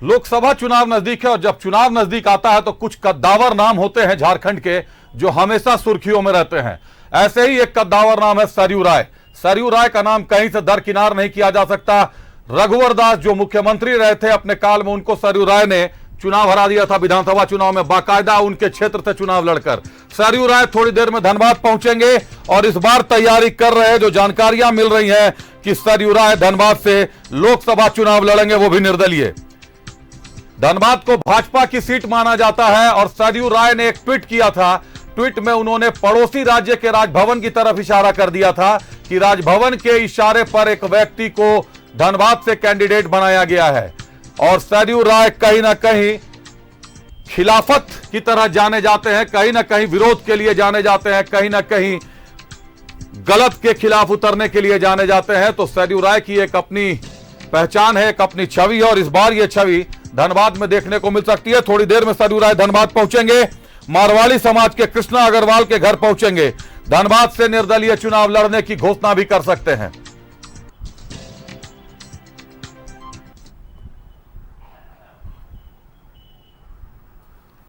लोकसभा चुनाव नजदीक है और जब चुनाव नजदीक आता है तो कुछ कद्दावर नाम होते हैं झारखंड के जो हमेशा सुर्खियों में रहते हैं। ऐसे ही एक कद्दावर नाम है सरयू राय। सरयू राय का नाम कहीं से दरकिनार नहीं किया जा सकता। रघुवर दास जो मुख्यमंत्री रहे थे अपने काल में, उनको सरयू राय ने चुनाव हरा दिया था विधानसभा चुनाव में, बाकायदा उनके क्षेत्र से चुनाव लड़कर। सरयू राय थोड़ी देर में धनबाद पहुंचेंगे और इस बार तैयारी कर रहे हैं, जो जानकारियां मिल रही हैं कि सरयू राय धनबाद से लोकसभा चुनाव लड़ेंगे, वो भी निर्दलीय। धनबाद को भाजपा की सीट माना जाता है और सरयू राय ने एक ट्वीट किया था। ट्वीट में उन्होंने पड़ोसी राज्य के राजभवन की तरफ इशारा कर दिया था कि राजभवन के इशारे पर एक व्यक्ति को धनबाद से कैंडिडेट बनाया गया है। और सरयू राय कहीं ना कहीं खिलाफत की तरह जाने जाते हैं, कहीं ना कहीं विरोध के लिए जाने जाते हैं, कहीं ना कहीं गलत के खिलाफ उतरने के लिए जाने जाते हैं। तो सरयू राय की एक अपनी पहचान है, एक अपनी छवि है और इस बार यह छवि धनबाद में देखने को मिल सकती है। थोड़ी देर में सरयू राय धनबाद पहुंचेंगे, मारवाड़ी समाज के कृष्णा अग्रवाल के घर पहुंचेंगे, धनबाद से निर्दलीय चुनाव लड़ने की घोषणा भी कर सकते हैं।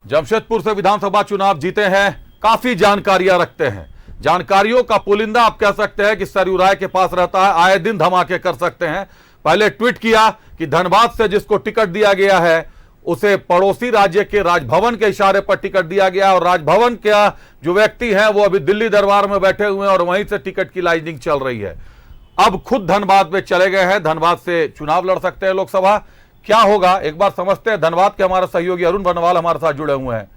जमशेदपुर से विधानसभा चुनाव जीते हैं, काफी जानकारियां रखते हैं। जानकारियों का पुलिंदा आप कह सकते हैं कि सरयू राय के पास रहता है, आए दिन धमाके कर सकते हैं। पहले ट्वीट किया कि धनबाद से जिसको टिकट दिया गया है उसे पड़ोसी राज्य के राजभवन के इशारे पर टिकट दिया गया और राजभवन का जो व्यक्ति है वो अभी दिल्ली दरबार में बैठे हुए हैं और वहीं से टिकट की लाइनिंग चल रही है। अब खुद धनबाद में चले गए हैं, धनबाद से चुनाव लड़ सकते हैं लोकसभा। क्या होगा एक बार समझते हैं। धनबाद के हमारे सहयोगी अरुण बनवाल हमारे साथ जुड़े हुए हैं।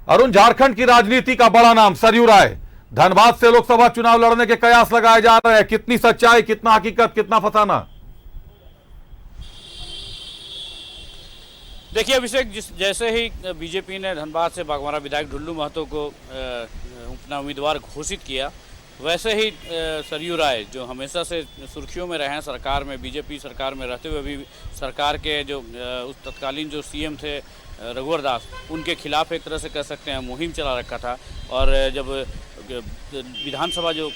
अरुण, झारखंड की राजनीति का बड़ा नाम सरयू राय, धनबाद से लोकसभा चुनाव लड़ने के कयास लगाए जा रहे हैं, कितनी सच्चाई, कितना हकीकत, कितना फसाना? देखिए अभिषेक, जैसे ही बीजेपी ने धनबाद से बाघमारा विधायक ढुल्लू महतो को अपना उम्मीदवार घोषित किया, वैसे ही सरयू राय जो हमेशा से सुर्खियों में रहे हैं सरकार में, बीजेपी सरकार में रहते हुए भी सरकार के जो उस तत्कालीन जो सीएम थे रघुवर दास, उनके खिलाफ एक तरह से कह सकते हैं मुहिम चला रखा था। और जब विधानसभा जो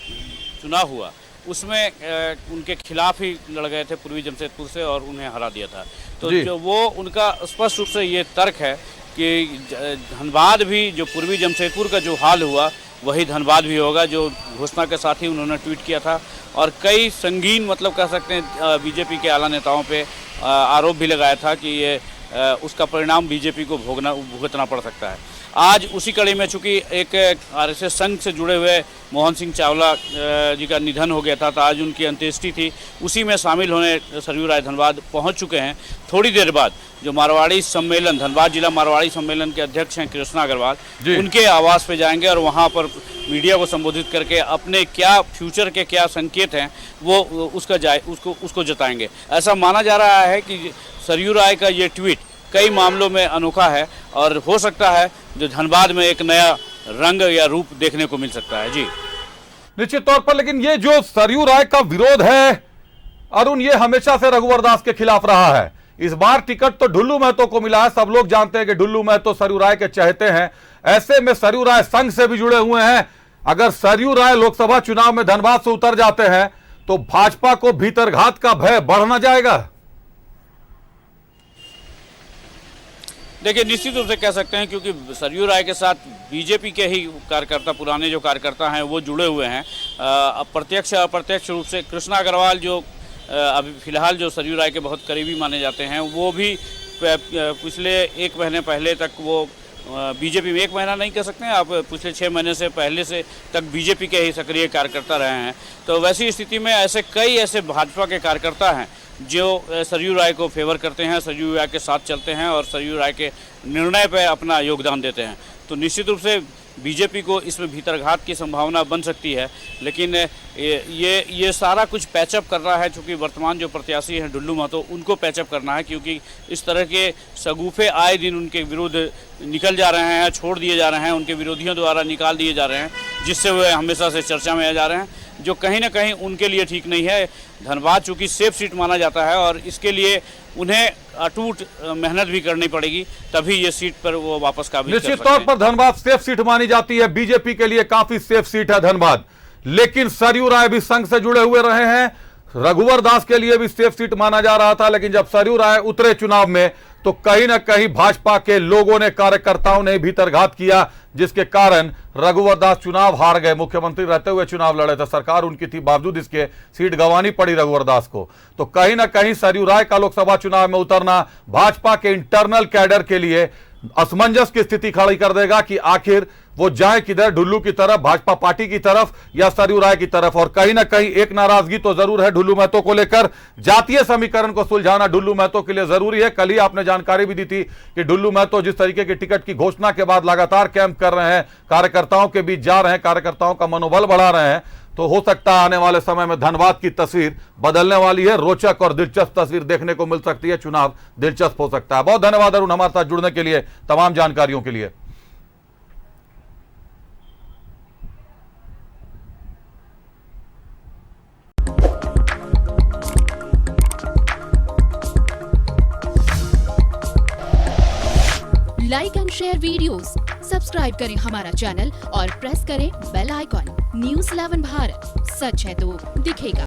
चुनाव हुआ उसमें उनके खिलाफ ही लड़ गए थे पूर्वी जमशेदपुर से और उन्हें हरा दिया था। तो जो वो उनका स्पष्ट रूप से ये तर्क है कि धनबाद भी जो पूर्वी जमशेदपुर का जो हाल हुआ वही धनबाद भी होगा, जो घोषणा के साथ ही उन्होंने ट्वीट किया था। और कई संगीन मतलब कह सकते हैं बीजेपी के आला नेताओं पे आरोप भी लगाया था कि ये उसका परिणाम बीजेपी को भुगतना पड़ सकता है। आज उसी कड़ी में चूंकि एक आरएसएस संघ से जुड़े हुए मोहन सिंह चावला जी का निधन हो गया था, तो आज उनकी अंत्येष्टि थी, उसी में शामिल होने सरयू राय धनबाद पहुंच चुके हैं। थोड़ी देर बाद जो मारवाड़ी सम्मेलन, धनबाद जिला मारवाड़ी सम्मेलन के अध्यक्ष हैं कृष्णा अग्रवाल, उनके आवास पे जाएंगे और वहां पर मीडिया को संबोधित करके अपने क्या फ्यूचर के क्या संकेत हैं वो उसको जताएंगे। ऐसा माना जा रहा है कि सरयू राय का ये ट्वीट कई मामलों में अनोखा है और हो सकता है जो धनबाद में एक नया रंग या रूप देखने को मिल सकता है। जी निश्चित तौर पर, लेकिन ये जो सरयू राय का विरोध है अरुण, ये हमेशा से रघुवर दास के खिलाफ रहा है। इस बार टिकट तो ढुल्लू महतो को मिला है, सब लोग जानते हैं कि ढुल्लू महतो सरयू राय के चहेते हैं। ऐसे में सरयू राय संघ से भी जुड़े हुए हैं। अगर सरयू राय लोकसभा चुनाव में धनबाद से उतर जाते हैं तो भाजपा को भीतरघात का भय बढ़ न जाएगा? देखिए निश्चित रूप से कह सकते हैं, क्योंकि सरयू राय के साथ बीजेपी के ही कार्यकर्ता, पुराने जो कार्यकर्ता हैं वो जुड़े हुए हैं। प्रत्यक्ष अप्रत्यक्ष रूप से कृष्णा अग्रवाल जो अभी फिलहाल जो सरयू राय के बहुत करीबी माने जाते हैं, वो भी पिछले एक महीने पहले तक वो बीजेपी में, एक महीना नहीं कह सकते हैं आप, पिछले 6 महीने से पहले से तक बीजेपी के ही सक्रिय कार्यकर्ता रहे हैं। तो वैसी स्थिति में कई ऐसे भाजपा के कार्यकर्ता हैं जो सरयू राय को फेवर करते हैं, सरयू राय के साथ चलते हैं और सरयू राय के निर्णय पर अपना योगदान देते हैं। तो निश्चित रूप से बीजेपी को इसमें भीतरघात की संभावना बन सकती है, लेकिन ये सारा कुछ पैचअप कर रहा है। चूँकि वर्तमान जो प्रत्याशी हैं ढुल्लू महतो, उनको पैचअप करना है, क्योंकि इस तरह के सगुफे आए दिन उनके विरुद्ध निकल जा रहे हैं, छोड़ दिए जा रहे हैं, उनके विरोधियों द्वारा निकाल दिए जा रहे हैं, जिससे वे हमेशा से चर्चा में आ जा रहे हैं, जो कहीं ना कहीं उनके लिए ठीक नहीं है। धनबाद चूँकि सेफ सीट माना जाता है और इसके लिए उन्हें अटूट मेहनत भी करनी पड़ेगी, तभी ये सीट पर वो वापस काबिज कर सकते हैं। निश्चित तौर पर धनबाद सेफ सीट मानी जाती है, बीजेपी के लिए काफी सेफ सीट है धनबाद। लेकिन सरयू राय भी संघ से जुड़े हुए रहे हैं, रघुवर दास के लिए भी सेफ सीट माना जा रहा था, लेकिन जब सरयू राय उतरे चुनाव में तो कहीं ना कहीं भाजपा के लोगों ने, कार्यकर्ताओं ने भीतरघात किया, जिसके कारण रघुवर दास चुनाव हार गए। मुख्यमंत्री रहते हुए चुनाव लड़े थे, सरकार उनकी थी, बावजूद इसके सीट गंवानी पड़ी रघुवर दास को। तो कहीं ना कहीं सरयू राय का लोकसभा चुनाव में उतरना भाजपा के इंटरनल कैडर के लिए असमंजस की स्थिति खड़ी कर देगा कि आखिर वो जाए किधर, ढुल्लू की तरफ, भाजपा पार्टी की तरफ या सरयू राय की तरफ। और कहीं ना कहीं एक नाराजगी तो जरूर है ढुल्लू महतो को लेकर। जातीय समीकरण को सुलझाना ढुल्लू महतो के लिए जरूरी है। कल ही आपने जानकारी भी दी थी कि ढुल्लू महतो जिस तरीके की टिकट की घोषणा के बाद लगातार कैंप कर रहे हैं, कार्यकर्ताओं के बीच जा रहे हैं, कार्यकर्ताओं का मनोबल बढ़ा रहे हैं, तो हो सकता है आने वाले समय में धनबाद की तस्वीर बदलने वाली है। रोचक और दिलचस्प तस्वीर देखने को मिल सकती है, चुनाव दिलचस्प हो सकता है। बहुत धन्यवाद अरुण हमारे साथ जुड़ने के लिए, तमाम जानकारियों के लिए। Like and share videos, subscribe करें हमारा चैनल और प्रेस करें बेल आइकॉन। न्यूज़ 11 भारत, सच है तो दिखेगा।